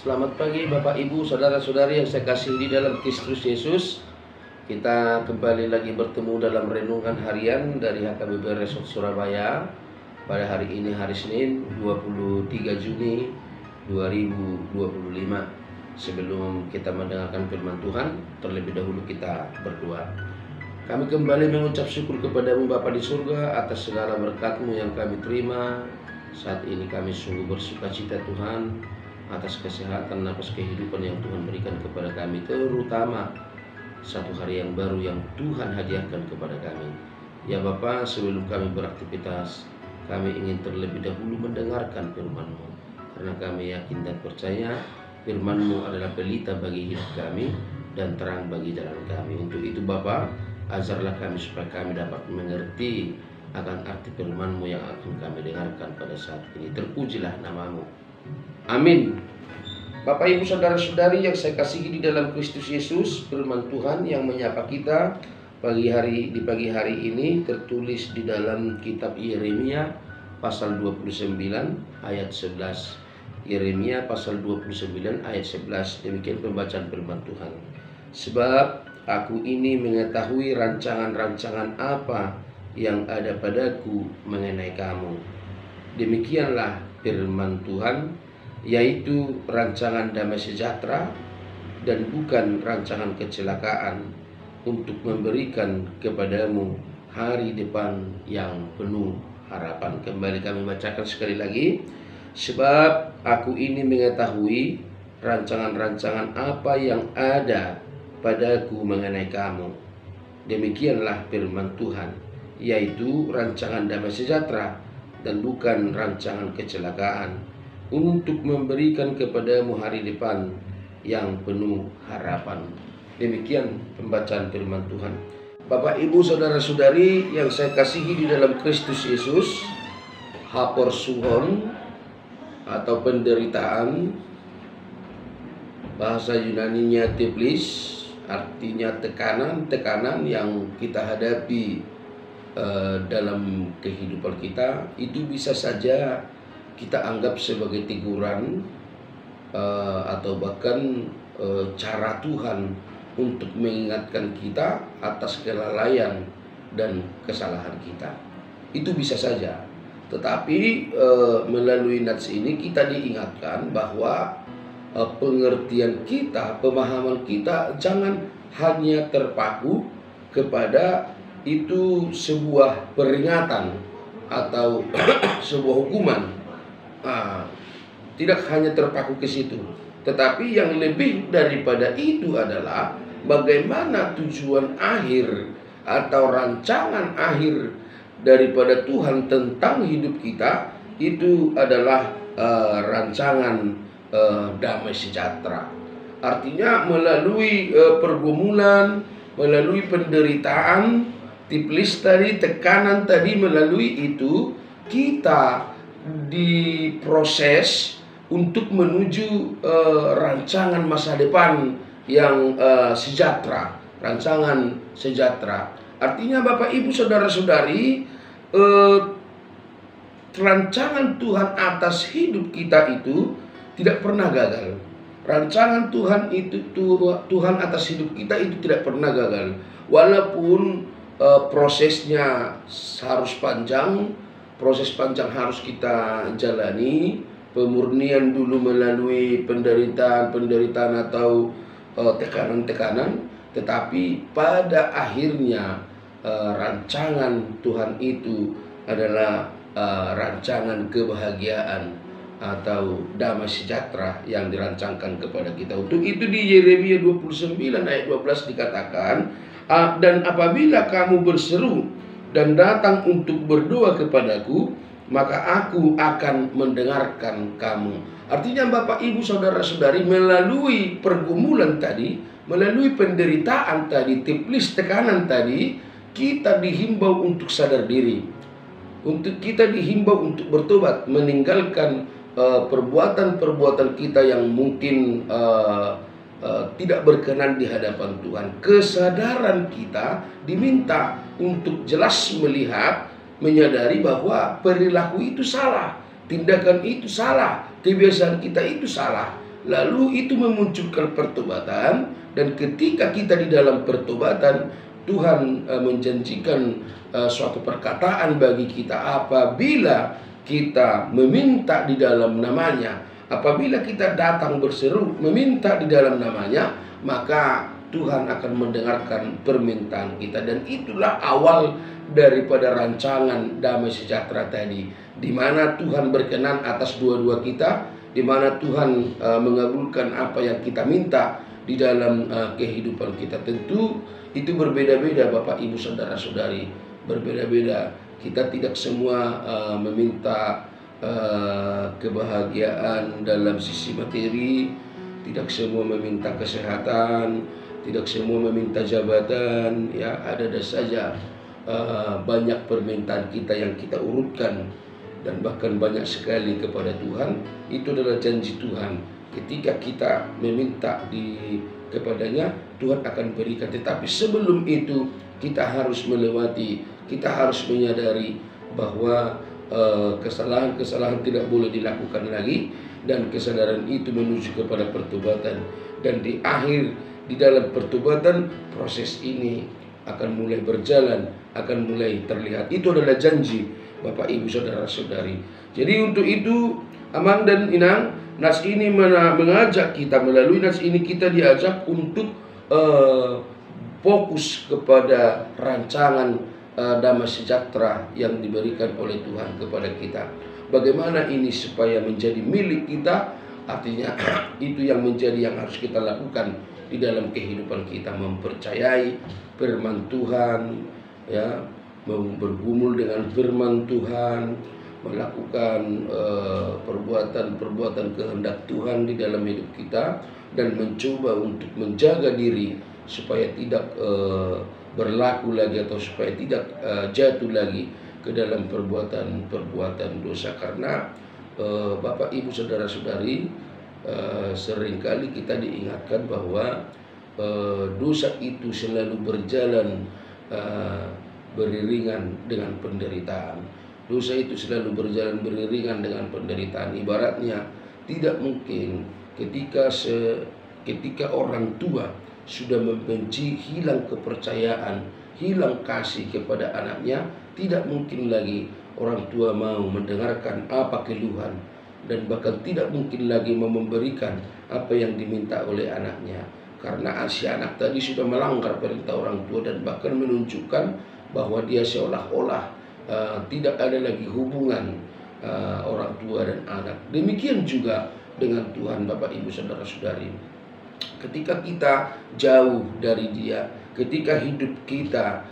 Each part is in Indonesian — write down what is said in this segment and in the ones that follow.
Selamat pagi Bapak Ibu, Saudara-saudari yang saya kasihi di dalam Kristus Yesus. Kita kembali lagi bertemu dalam renungan harian dari HKBP Resort Surabaya. Pada hari ini hari Senin 23 Juni 2025. Sebelum kita mendengarkan firman Tuhan, terlebih dahulu kita berdoa. Kami kembali mengucap syukur kepadamu Bapa di surga atas segala berkat-Mu yang kami terima. Saat ini kami sungguh bersuka cita Tuhan atas kesehatan, atas kehidupan yang Tuhan berikan kepada kami, terutama satu hari yang baru yang Tuhan hadiahkan kepada kami. Ya Bapa, sebelum kami beraktivitas, kami ingin terlebih dahulu mendengarkan firman-Mu, karena kami yakin dan percaya firman-Mu adalah pelita bagi hidup kami dan terang bagi jalan kami. Untuk itu Bapa, ajarlah kami supaya kami dapat mengerti akan arti firman-Mu yang akan kami dengarkan pada saat ini. Terpujilah nama-Mu. Amin. Bapak Ibu Saudara-saudari yang saya kasihi di dalam Kristus Yesus, firman Tuhan yang menyapa kita di pagi hari ini tertulis di dalam kitab Yeremia pasal 29 ayat 11. Yeremia pasal 29 ayat 11. Demikian pembacaan firman Tuhan. Sebab aku ini mengetahui rancangan-rancangan apa yang ada padaku mengenai kamu. Demikianlah firman Tuhan, yaitu rancangan damai sejahtera dan bukan rancangan kecelakaan, untuk memberikan kepadamu hari depan yang penuh harapan. Kembali kami bacakan sekali lagi. Sebab aku ini mengetahui rancangan-rancangan apa yang ada padaku mengenai kamu. Demikianlah firman Tuhan, yaitu rancangan damai sejahtera dan bukan rancangan kecelakaan, untuk memberikan kepadamu hari depan yang penuh harapan. Demikian pembacaan firman Tuhan. Bapak Ibu Saudara-saudari yang saya kasihi di dalam Kristus Yesus, haporsuhon atau penderitaan, bahasa Yunaninya teplis, artinya tekanan yang kita hadapi dalam kehidupan kita, itu bisa saja kita anggap sebagai teguran atau bahkan cara Tuhan untuk mengingatkan kita atas kelalaian dan kesalahan kita. Itu bisa saja. Tetapi melalui nats ini kita diingatkan bahwa pengertian kita, pemahaman kita jangan hanya terpaku kepada itu sebuah peringatan atau sebuah hukuman. Tidak hanya terpaku ke situ, tetapi yang lebih daripada itu adalah bagaimana tujuan akhir atau rancangan akhir daripada Tuhan tentang hidup kita. Itu adalah rancangan damai sejahtera. Artinya melalui pergumulan, melalui penderitaan, tiplis tadi, tekanan tadi, melalui itu kita diproses untuk menuju rancangan masa depan yang sejahtera, rancangan sejahtera. Artinya Bapak Ibu Saudara-saudari, rancangan Tuhan atas hidup kita itu tidak pernah gagal. Rancangan Tuhan Tuhan atas hidup kita itu tidak pernah gagal. Walaupun prosesnya harus panjang, proses panjang harus kita jalani, pemurnian dulu melalui penderitaan atau tekanan-tekanan, tetapi pada akhirnya rancangan Tuhan itu adalah rancangan kebahagiaan atau damai sejahtera yang dirancangkan kepada kita. Untuk itu di Yeremia 29 ayat 12 dikatakan, dan apabila kamu berseru dan datang untuk berdoa kepadaku, maka aku akan mendengarkan kamu. Artinya Bapak Ibu Saudara-saudari, melalui pergumulan tadi, melalui penderitaan tadi, tiplis tekanan tadi, kita dihimbau untuk sadar diri. Kita dihimbau untuk bertobat, meninggalkan perbuatan-perbuatan kita yang mungkin tidak berkenan di hadapan Tuhan. Kesadaran kita diminta untuk jelas melihat, menyadari bahwa perilaku itu salah, tindakan itu salah, kebiasaan kita itu salah. Lalu itu memunculkan pertobatan, dan ketika kita di dalam pertobatan, Tuhan menjanjikan suatu perkataan bagi kita apabila kita meminta di dalam namanya. Apabila kita datang berseru meminta di dalam namanya, maka Tuhan akan mendengarkan permintaan kita. Dan itulah awal daripada rancangan damai sejahtera tadi, di mana Tuhan berkenan atas doa-doa kita, di mana Tuhan mengabulkan apa yang kita minta di dalam kehidupan kita. Tentu itu berbeda-beda Bapak Ibu Saudara-saudari, berbeda-beda. Kita tidak semua meminta kebahagiaan dalam sisi materi, tidak semua meminta kesehatan, tidak semua meminta jabatan, ya ada saja banyak permintaan kita yang kita urutkan, dan bahkan banyak sekali kepada Tuhan. Itu adalah janji Tuhan. Ketika kita meminta kepadanya, Tuhan akan berikan. Tetapi sebelum itu kita harus melewati, kita harus menyadari bahwa kesalahan-kesalahan tidak boleh dilakukan lagi, dan kesadaran itu menuju kepada pertobatan. Dan di akhir, di dalam pertobatan, proses ini akan mulai berjalan, akan mulai terlihat. Itu adalah janji Bapak Ibu Saudara-saudari. Jadi untuk itu, Amang dan Inang, nas ini mengajak kita, melalui nas ini kita diajak untuk fokus kepada rancangan damai sejahtera yang diberikan oleh Tuhan kepada kita. Bagaimana ini supaya menjadi milik kita? Artinya itu yang harus kita lakukan di dalam kehidupan kita, mempercayai firman Tuhan, ya, bergumul dengan firman Tuhan, melakukan perbuatan-perbuatan kehendak Tuhan di dalam hidup kita, dan mencoba untuk menjaga diri supaya tidak berlaku lagi, atau supaya tidak jatuh lagi ke dalam perbuatan dosa. Karena Bapak Ibu Saudara-saudari, seringkali kita diingatkan bahwa dosa itu selalu berjalan beriringan dengan penderitaan. Dosa itu selalu berjalan beriringan dengan penderitaan. Ibaratnya tidak mungkin ketika orang tua sudah membenci, hilang kepercayaan, hilang kasih kepada anaknya, tidak mungkin lagi orang tua mau mendengarkan apa keluhan, dan bahkan tidak mungkin lagi mau memberikan apa yang diminta oleh anaknya. Karena si anak tadi sudah melanggar perintah orang tua, dan bahkan menunjukkan bahwa dia seolah-olah tidak ada lagi hubungan orang tua dan anak. Demikian juga dengan Tuhan Bapak Ibu Saudara-saudari. Ketika kita jauh dari Dia, ketika hidup kita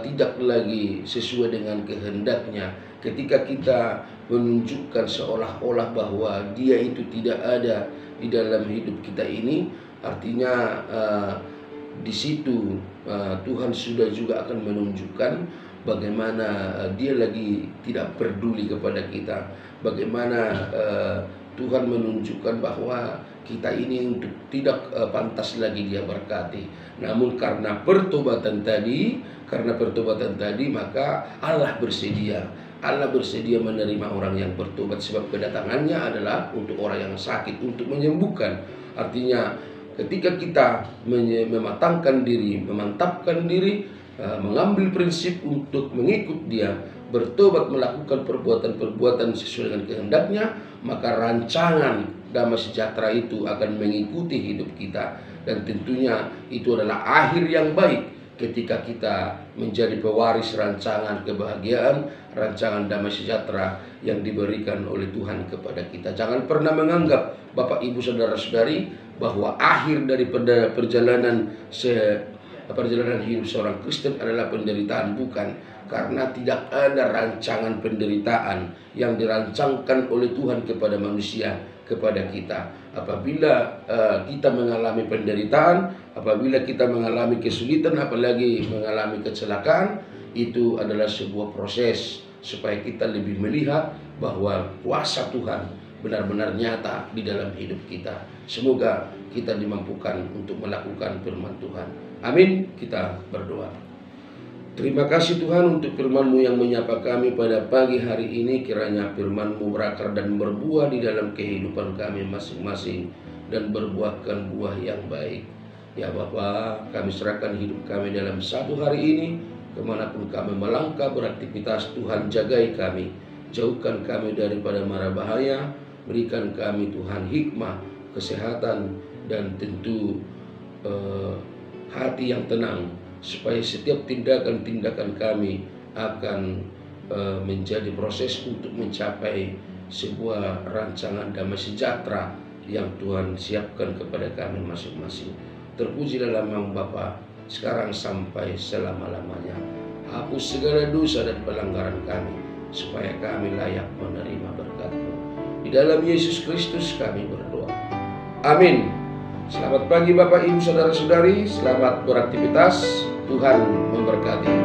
tidak lagi sesuai dengan kehendaknya, ketika kita menunjukkan seolah-olah bahwa Dia itu tidak ada di dalam hidup kita ini, artinya di situ Tuhan sudah juga akan menunjukkan bagaimana Dia lagi tidak peduli kepada kita, bagaimana Tuhan menunjukkan bahwa kita ini untuk tidak pantas lagi Dia berkati. Namun karena pertobatan tadi, maka Allah bersedia menerima orang yang bertobat, sebab kedatangannya adalah untuk orang yang sakit, untuk menyembuhkan. Artinya ketika kita memantapkan diri, mengambil prinsip untuk mengikut Dia, bertobat, melakukan perbuatan-perbuatan sesuai dengan kehendaknya, maka rancangan damai sejahtera itu akan mengikuti hidup kita. Dan tentunya itu adalah akhir yang baik ketika kita menjadi pewaris rancangan kebahagiaan, rancangan damai sejahtera yang diberikan oleh Tuhan kepada kita. Jangan pernah menganggap Bapak Ibu Saudara-saudari bahwa akhir dari perjalanan hidup seorang Kristen adalah penderitaan. Bukan. Karena tidak ada rancangan penderitaan yang dirancangkan oleh Tuhan kepada manusia, kepada kita. Apabila kita mengalami penderitaan, apabila kita mengalami kesulitan, apalagi mengalami kecelakaan, itu adalah sebuah proses supaya kita lebih melihat bahwa kuasa Tuhan benar-benar nyata di dalam hidup kita. Semoga kita dimampukan untuk melakukan firman Tuhan. Amin. Kita berdoa. Terima kasih Tuhan untuk firman-Mu yang menyapa kami pada pagi hari ini. Kiranya firman-Mu berakar dan berbuah di dalam kehidupan kami masing-masing. dan berbuahkan buah yang baik. Ya Bapa, kami serahkan hidup kami dalam satu hari ini, kemanapun kami melangkah beraktivitas, Tuhan jagai kami, jauhkan kami daripada mara bahaya, berikan kami Tuhan hikmah, kesehatan, dan tentu hati yang tenang, supaya setiap tindakan-tindakan kami akan menjadi proses untuk mencapai sebuah rancangan damai sejahtera yang Tuhan siapkan kepada kami masing-masing. Terpujilah nama Bapa sekarang sampai selama-lamanya. Hapus segala dosa dan pelanggaran kami, supaya kami layak menerima berkat-Mu. Di dalam Yesus Kristus kami berdoa. Amin. Selamat pagi Bapak Ibu Saudara-saudari, selamat beraktivitas. Tuhan memberkati.